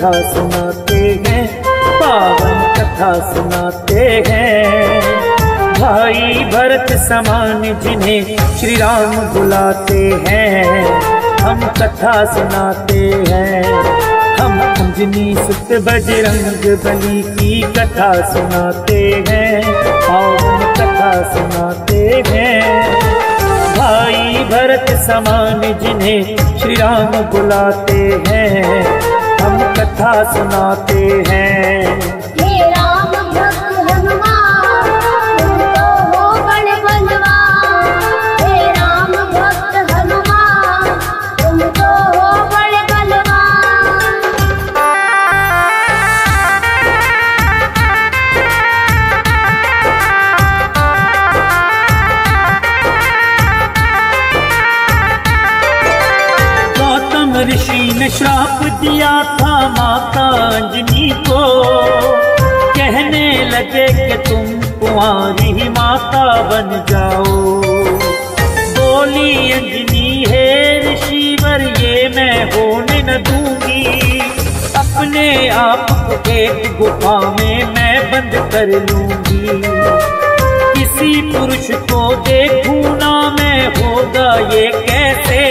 कथा सुनाते हैं, पावन कथा सुनाते हैं। भाई भरत समान जिन्हें श्री राम बुलाते हैं, हम कथा सुनाते हैं। हम अंजनी सुत बजरंग बली की कथा सुनाते हैं, पावन कथा सुनाते हैं। भाई भरत समान जिन्हें श्री राम बुलाते हैं, हम कथा सुनाते हैं। हे राम भक्त हनुमान, तुम तो हो बड़े बलवान। हे राम भक्त हनुमान, तुम तो हो बड़े बलवान। गौतम ऋषि ने श्राप दिया था माता अंजनी को, कहने लगे कि तुम कुंवारी ही माता बन जाओ। बोली अंजनी, हे ऋषिवर ये मैं होने न दूंगी, अपने आप को एक गुफा में मैं बंद कर लूंगी। किसी पुरुष को देखूं ना मैं, होगा ये कैसे,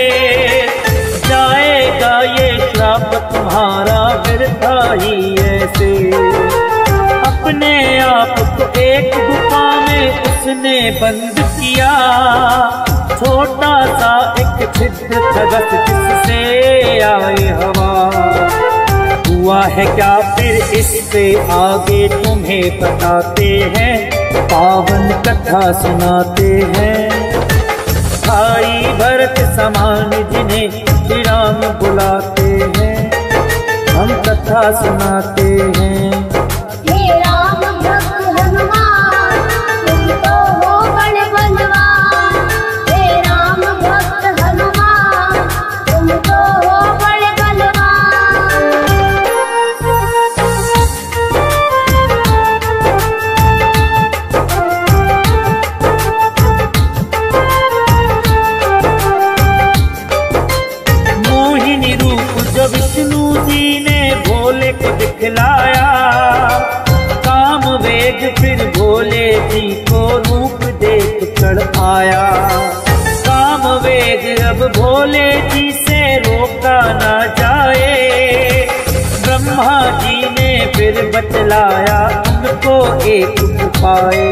जाएगा ये श्राप तुम्हारा व्यर्था ही ऐसे। अपने आप को एक गुफा में उसने बंद किया, छोटा सा एक छिद्र था बस जिससे आए हवा। हुआ है क्या फिर इससे आगे तुम्हें बताते हैं, पावन कथा सुनाते हैं। भाई भरत समान जिन्हें श्री राम बुलाते हैं, हम कथा सुनाते हैं। हे राम भक्त हनुमान, तुम तो हो बड़े बलवान। हे राम भक्त हनुमान, तुम तो हो बड़े बलवान। मोहिनी रूप जो विष्णु जी ने भोले को दिखलाया, काम वेग फिर भोले जी को रूप देख कर आया। काम वेग अब भोले जी से रोका ना जाए, ब्रह्मा जी ने फिर बतलाया उनको एक उपाय।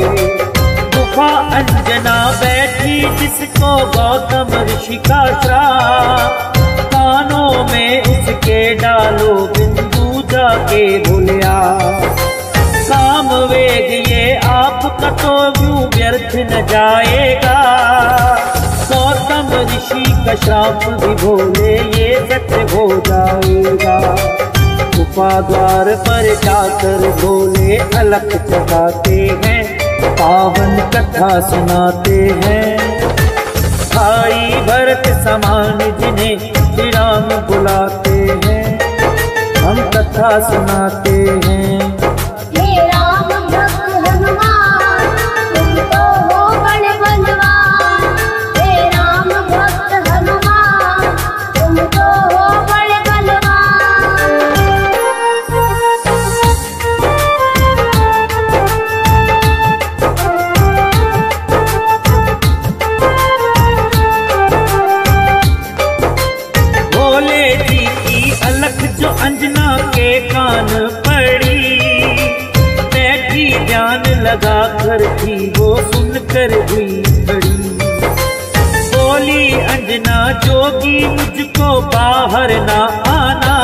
गुफा अंजना बैठी जिसको गौतम ऋषि का श्राप, कानों में उसके डालो बिंदु जाके भूलिया। काम वेग ये आपका तो यूं व्यर्थ न जाएगा, गौतम ऋषि का श्राप भी भोले ये सत्य हो जाएगा। गुफा द्वार पर जाकर भोले अलख जगाते हैं, पावन कथा सुनाते हैं। भाई भरत समान जिन्हें श्री राम बुलाते हैं, हम कथा सुनाते हैं। हे राम भक्त हनुमान, तुम तो हो बड़े बलवान। हे राम भक्त हनुमान, तुम तो हो बड़े बलवान। भोले जी की अलख जो अंजना के कान पड़ी, बैठी ध्यान लगा कर थी वो सुनकर हुई बड़ी। बोली अंजना, जोगी मुझको बाहर ना आना,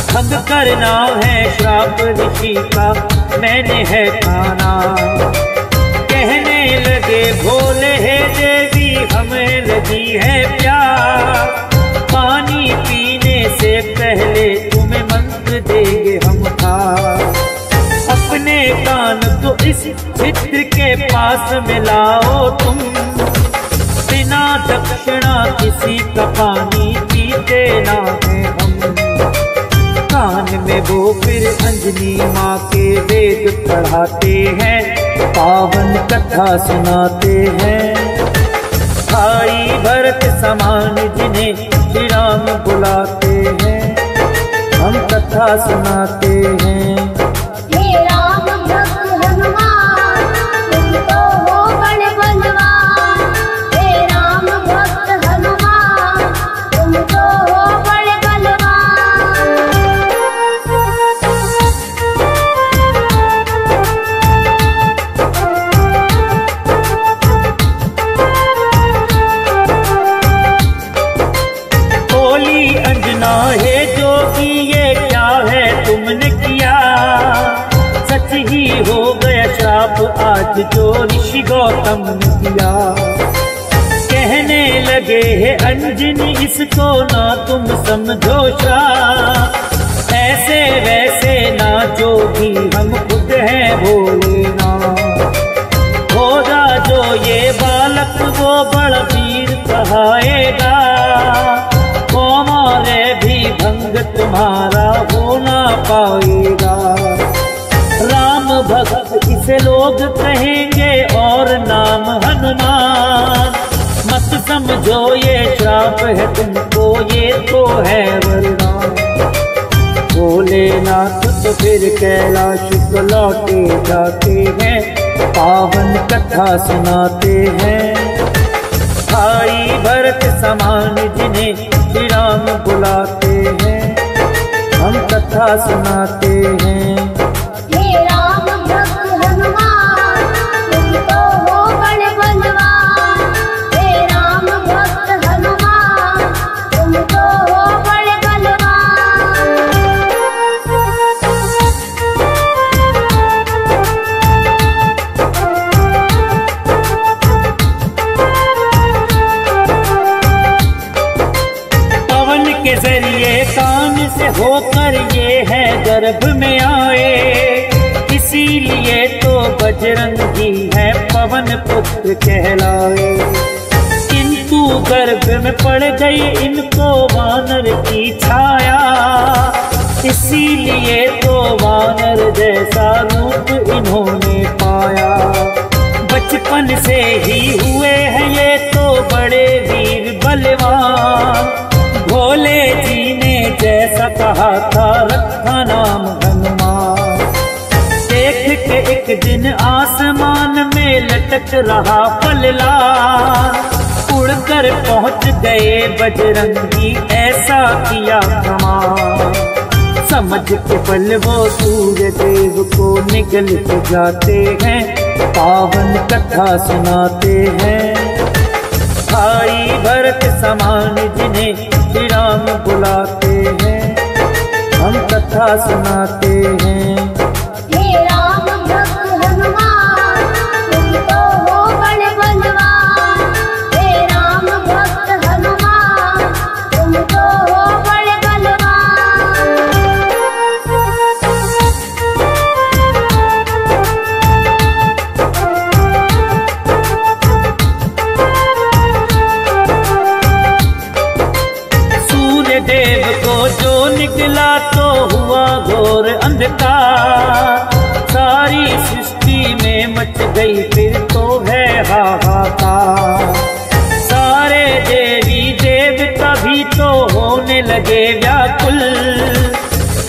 भंग करना है श्राप ऋषि का मैंने है खाना। कहने लगे भोले, हे देवी हमें लगी है प्यास, पानी पीने से पहले तुम्हें मंत्र देंगे हम खास। अपने कान को इस छिद्र के पास मिलाओ तुम, बिना दक्षिणा किसी का पानी पीते ना है हम। कान में वो फिर अंजनी माँ के वेद पढ़ाते हैं, पावन कथा सुनाते हैं। भाई भरत समान जिन्हें श्री राम बुलाते हैं, हम कथा कथा सुनाते हैं। हे राम भक्त हनुमान तुम तो हो बड़े बलवान। हे राम भक्त हनुमान तुम तो हो बड़े बलवान। बोली अंजना है जोगी ये क्या है तुमने किया, सच ही हो गया श्राप आज जो ऋषि गौतम ने दिया। कहने लगे है अंजनी इसको ना तुम समझो श्राप, ऐसे वैसे ना जोगी हम खुद हैं भोलेनाथ। होगा जो ये बालक वो बड़ा वीर कहाएगा, हमारे भी भंग तुम्हारा हो ना पाएगा। राम भक्त इसे लोग कहेंगे और नाम हनुमान, मत समझो ये श्राप है तुमको ये तो है वरदान। भोलेनाथ तो फिर कैलाश को लौटे जाते हैं, पावन कथा सुनाते हैं। भाई भरत समान जिन्हें श्री राम बुलाते हैं, हम कथा सुनाते हैं। हे राम भक्त हनुमान तुम तो हो बड़े बलवान। हे राम भक्त हनुमान तुम तो हो बड़े बलवान। पवन के जरिए कान से होकर ये है गर्भ में आए, इसीलिए तो बजरंगी है पवन पुत्र कहलाए। किंतु गर्भ में पड़ गई इनको वानर की छाया, इसीलिए तो वानर जैसा रूप इन्होंने पाया। बचपन से ही हुए हैं ये तो बड़े वीर बलवान, भोले जी ने जैसा कहा था रखा नाम हनुमान। देख के एक दिन आसमान में लटक रहा पललान, उड़कर पहुंच गए बजरंगी ऐसा किया कमाल। समझ के बल वो सूर्य देव को निगल के जाते हैं, पावन कथा सुनाते हैं। भाई भरत समान जिन्हें श्री राम बुलाते हैं, हम कथा सुनाते हैं। हे राम भक्त हनुमान तुम तो हो बड़े बलवान। हे राम भक्त हनुमान तुम तो हो बड़े बलवान। सूर्य देव को जो निकला तो हुआ घोर अंधकार, सारी सृष्टि में मच गई फिर तो है हाहाकार। सारे देवी देवता भी तो होने लगे व्याकुल,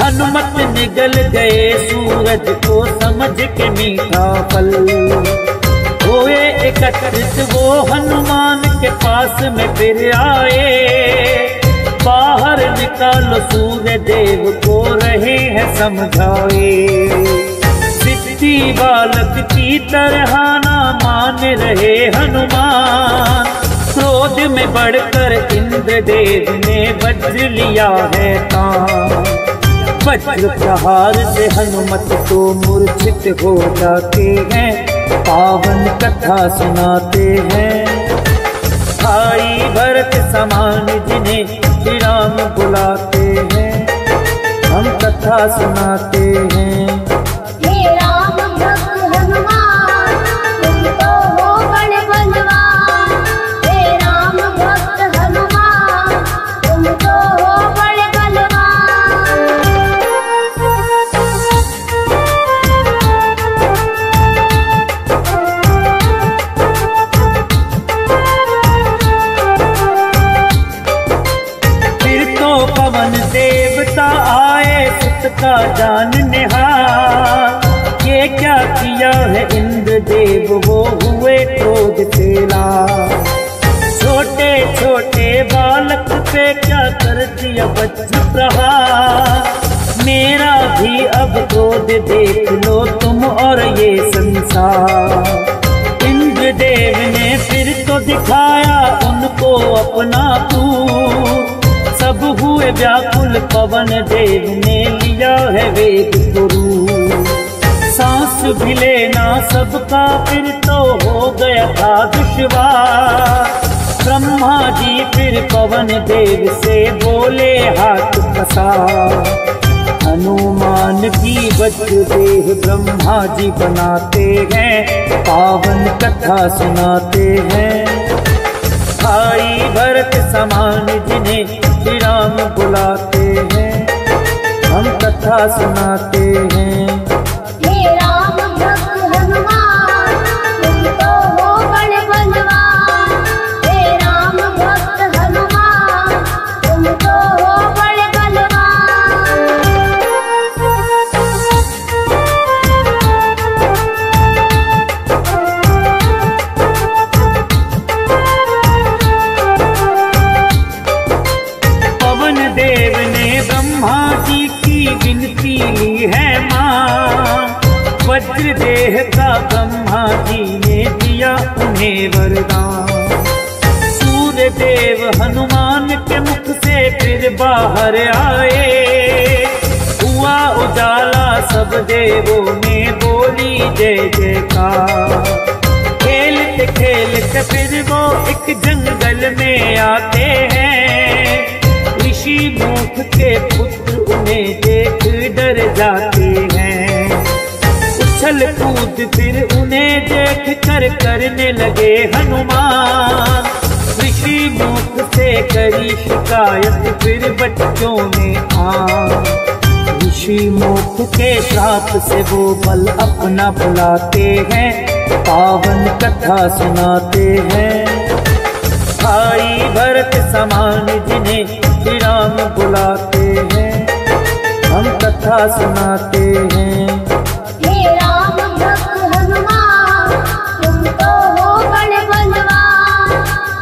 हनुमत निगल गए सूरज को समझ के मीठा फल। हुए एकत्रित वो हनुमान के पास में फिर आए, बाहर निकालो सूर्य देव को रहे हैं समझाए। सिद्धि बालक की तरह ना मान रहे हनुमान, क्रोध में बढ़कर इंद्रदेव ने वज्र लिया है तान। वज्र प्रहार से हनुमत तो मूर्छित हो जाते हैं, पावन कथा सुनाते हैं। भाई भरत समान जिन्हें श्री राम बुलाते हैं, हम कथा सुनाते हैं। हे राम भक्त हनुमान तुम तो हो बड़े बलवान। हे राम भक्त हनुमान तुम तो हो बड़े बलवान। उसका जान निहार। ये क्या किया है इंद्रदेव, वो हुए क्रोध से लाल। छोटे छोटे बालक पे क्या कर दिया वज्र प्रहार। मेरा भी अब क्रोध देख लो तुम और ये संसार। इंद्रदेव ने फिर तो दिखाया उनको अपना क्रूर। सब हुए व्याकुल, पवन देव ने लिया है वेग गुरु। सांस भी लेना सबका फिर तो हो गया था दुश्वार। ब्रह्मा जी फिर पवन देव से बोले हाथ पसार। हनुमान की वज्र देह ब्रह्मा जी बनाते हैं, पावन कथा सुनाते हैं। भाई भरत समान जिन्हें श्री राम बुलाते हैं, हम कथा सुनाते हैं। हे राम भक्त हनुमान, तुम तो हो बड़े बलवान। हे राम भक्त हनुमान, तुम तो हो बड़े बलवान। पवन देव ने ब्रह्मा जी की विनती ली है मां। वज्र देह का ब्रह्मा जी ने दिया उन्हें वरदान। सूर्य देव हनुमान के मुख से फिर बाहर आए। हुआ उजाला, सब देवों ने बोली जय जयकार। खेलते खेलते फिर वो एक जंगल में आते हैं। ऋषि मुख के पुत्र उन्हें देख डर जाते हैं। उछल कूद फिर उन्हें देख कर करने लगे हनुमान। ऋषि मुख से करी शिकायत फिर बच्चों ने आ। ऋषि मुख के श्राप से वो बल अपना बुलाते हैं, पावन कथा सुनाते हैं। भाई भरत समान जिन्हें श्री राम बुलाते हैं, हम कथा सुनाते हैं। हे राम भक्त हनुमान, तुम तो हो बड़े बलवान।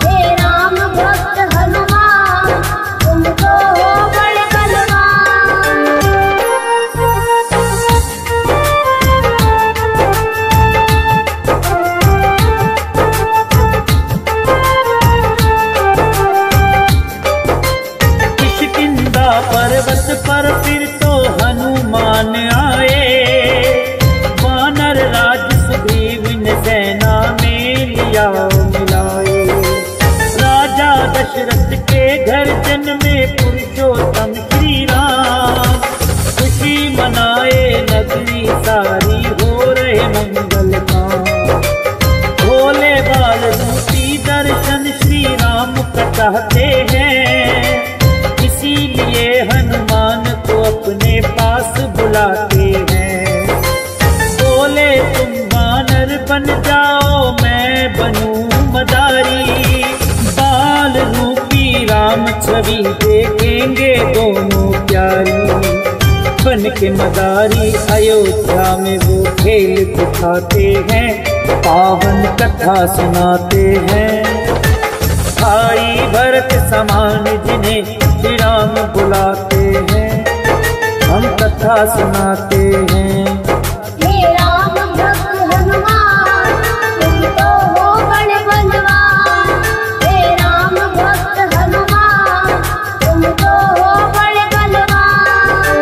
हे राम भक्त हनुमान, तुम तो हो बड़े बलवान। किष्किंधा पर्वत पर फिर तो हनुमान आए। वानर राज सुग्रीव ने सेना में लिया मिलाए। राजा दशरथ के घर जन्मे पुरुषोत्तम श्री राम। खुशी मनाए नगरी सारी, हो रहे मंगल काम। भोले बाल रूपी दर्शन श्री राम का चाहते हैं। इसीलिए हनुमान को अपने पास बुलाते हैं। बोले तुम वानर बन जाओ, मैं बनूं मदारी। बाल रूपी राम छवि देखेंगे दोनों प्यारी। बन के मदारी अयोध्या में वो खेल दिखाते हैं, पावन कथा सुनाते हैं। भाई भरत समान जिन्हें श्री राम बुलाते हैं, हम कथा सुनाते हैं। हे राम भक्त हनुमान, तुम तो हो बड़े बलवान। हे राम भक्त हनुमान, तुम तो हो बड़े बलवान।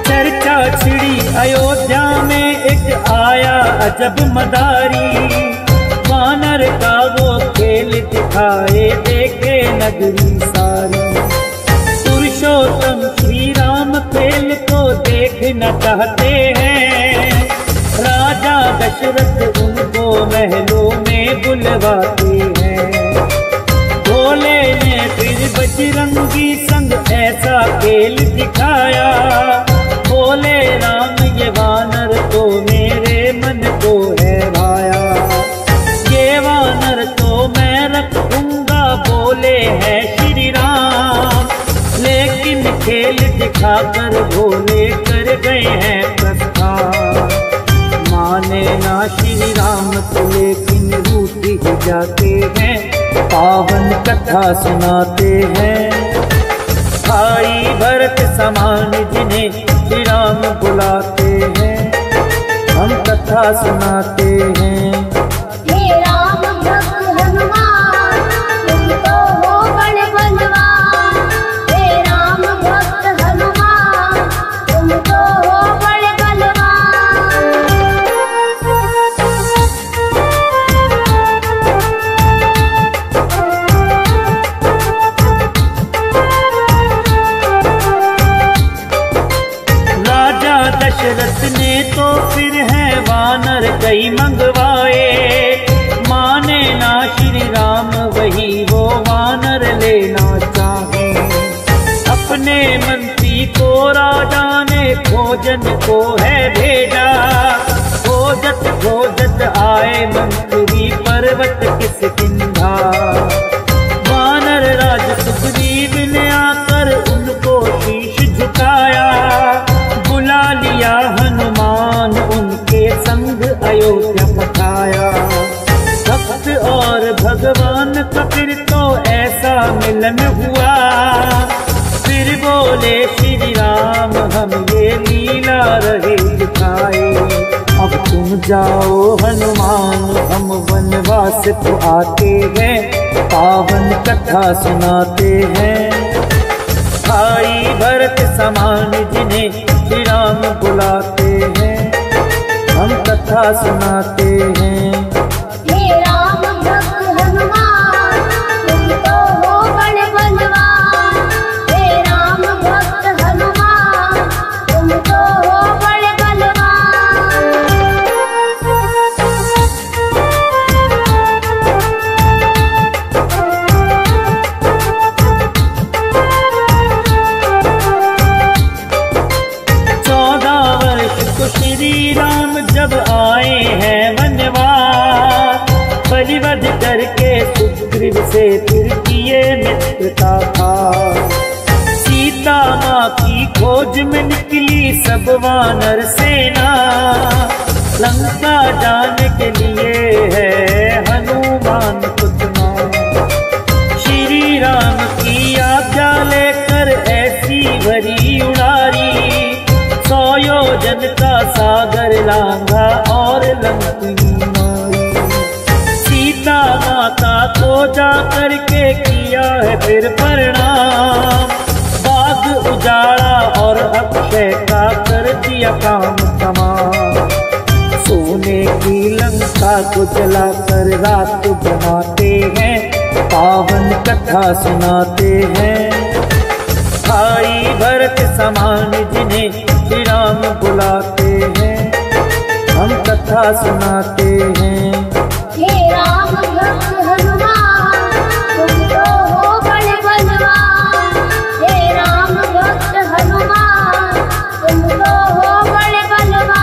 चर्चा छिड़ी अयोध्या में एक आया अजब मदारी। वानर का वो खेल दिखाए, देखे नगरी सारी। पुरुषोत्तम श्री राम खेल को देखना चाहते हैं। राजा दशरथ उनको महलों में बुलवाते हैं। भोले ने फिर बजरंगी संग ऐसा खेल दिखाया। बोले राम ये वानर तो मेरे हैं श्री राम, लेकिन खेल दिखाकर भोले कर गए हैं प्रस्थान। माने ना श्री राम तो लेकिन रूठ ही जाते हैं, पावन कथा सुनाते हैं। भाई भरत समान जिन्हें श्री राम बुलाते हैं, हम कथा सुनाते हैं। हे राम भक्त हनुमान, तुम तो हो बड़े बलवान। हे राम भक्त हनुमान, तुम तो हो बड़े बलवान। राजा दशरथ ने तो फिर है वानर कई मंगवाए, माने ना श्री राम वही वो वानर लेना चाहे। अपने मंत्री को राजा ने भोजन को है भेजा, खोजत खोजत आए मंत्री पर्वत किस किंधा। वानर राज सुग्रीव ने आकर उनको शीश झुकाया, बुला लिया हनुमान उनके संग अयोध्या पठाया। भक्त और भगवान का फिर तो ऐसा मिलन हुआ, फिर बोले श्री राम हम ये लीला रहे दिखाए। अब तुम जाओ हनुमान हम वनवास को आते हैं, पावन कथा सुनाते हैं। भाई भरत समान जिन्हें श्री राम बुलाते हैं, हम कथा सुनाते हैं। हे राम भक्त हनुमान, तुम तो हो बड़े बलवान। हे राम भक्त हनुमान, तुम तो हो बड़े बलवान। श्री राम जब आए हैं वनवास, बलिवध करके सुग्रीव से फिर किए मित्रता था। सीता माँ की खोज में निकली सब वानर सेना, लंका जाने के लिए है हनुमान पुतना। श्री राम की आज्ञा लेकर ऐसी भरी उड़ारी, 100 योजन का सागर लांघा और लंकी मारी। सीता माता को जा करके किया है फिर प्रणाम, बाग उजाड़ा और अक्षय का कर दिया काम तमाम। सोने की लंका को जलाकर रात बनाते हैं, पावन कथा सुनाते हैं। भाई भरत समान जिन्हें श्री राम बुलाते हैं, हम कथा सुनाते हैं। हे राम भक्त हनुमान, तुम तो हो बड़े बलवान। हे राम भक्त हनुमान, तुम तो हो बड़े बलवान।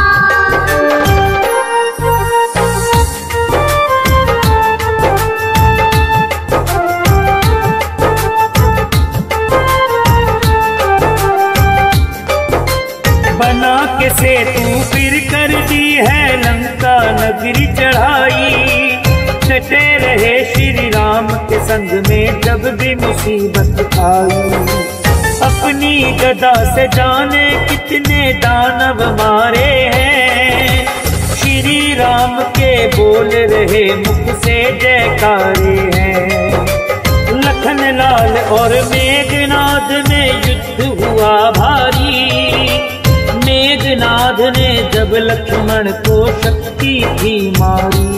बना के सेतु फिर कर दी है लंका नगरी चढ़ाई, डटे रहे श्री राम के संग में जब भी मुसीबत आई। अपनी गदा से जाने कितने दानव मारे हैं, श्री राम के बोल रहे मुख से जयकारे हैं। लखन लाल और मेघनाद में युद्ध हुआ भारी, मेघनाद ने जब लक्ष्मण को शक्ति थी मारी।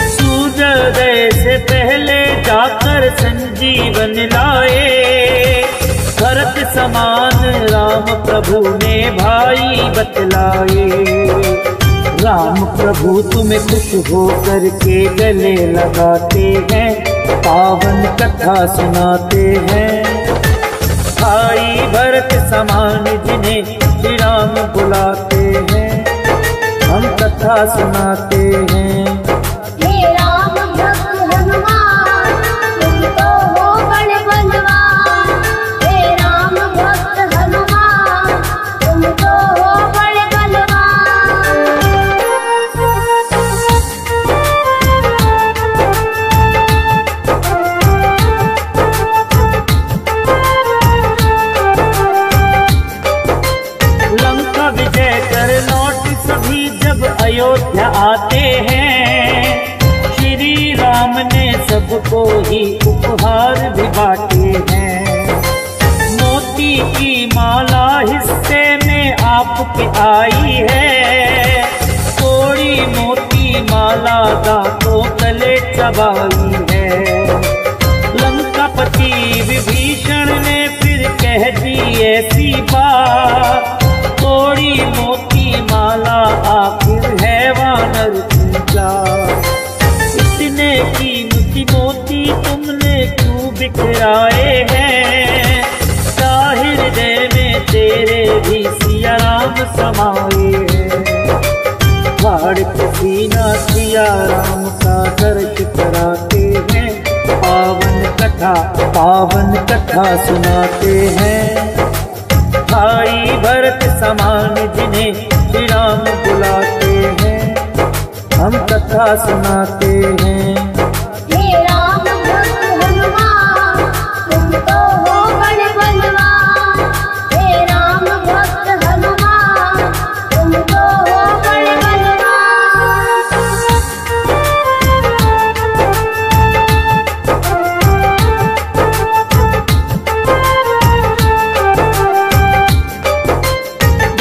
सूर्योदय से पहले जाकर संजीवन लाए, भरत समान राम प्रभु ने भाई बतलाए। राम प्रभु तुम्हें खुश होकर के गले लगाते हैं, पावन कथा सुनाते हैं। भाई भरत समान जिन्हें श्री राम बुलाते हैं, हम कथा सुनाते हैं। हे राम भक्त हनुमान, तुम तो हो अयोध्या आते हैं, श्री राम ने सबको ही उपहार भी बांटे हैं। मोती की माला हिस्से में आपके आई है, थोड़ी मोती माला दांतों तले चबाई है। लंकापति विभीषण ने फिर कह दी ऐसी बात, थोड़ी मोती माला आखिर है वानर पूजा। इतने कीमती मोती तुमने क्यों बिखराए हैं, हृदय में तेरे भी सिया राम समाए हैं। फाड़ के सीना सिया राम का दर्श कराते हैं, पावन कथा सुनाते हैं। भाई भरत समान जिन्हें श्री राम बुलाते हैं, हम कथा सुनाते हैं। हे राम भक्त हनुमान, तुम तो हो बड़े बलवान। हे राम भक्त हनुमान, तुम तो हो बड़े बलवान।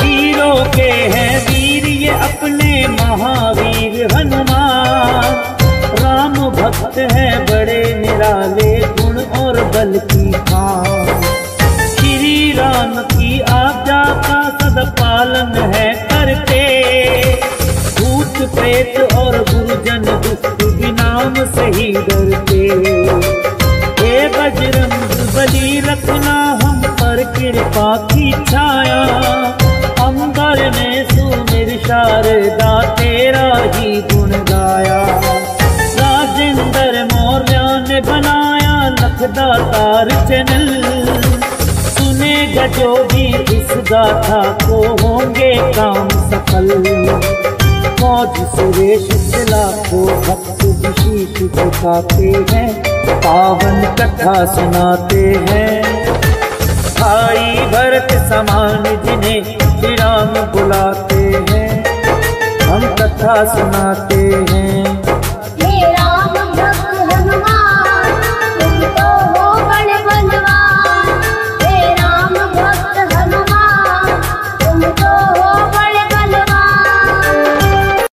वीरों के हैं वीर ये अपने महावीर हनुमान, राम भक्त है बड़े निराले गुण और बल की खान। श्री राम की आज्ञा का सदा पालन है करते, भूत प्रेत और गुरुजन दुष्ट भी नाम से ही डरते। हे बजरंग बली रखना हम पर कृपा की छाया, अंबर ने सुमिर शारदा तेरा ही गुण गाया। राजेंद्र मौर्य ने बनाया लखदातार चैनल, सुनेगा जो भी इस गाथा को होंगे काम सफल। मौज सुरेश लाखों भक्त विशीष झुकाते हैं, पावन कथा सुनाते हैं। भाई भरत समान जिन्हें श्री राम बुलाते हैं, हम कथा सुनाते हैं।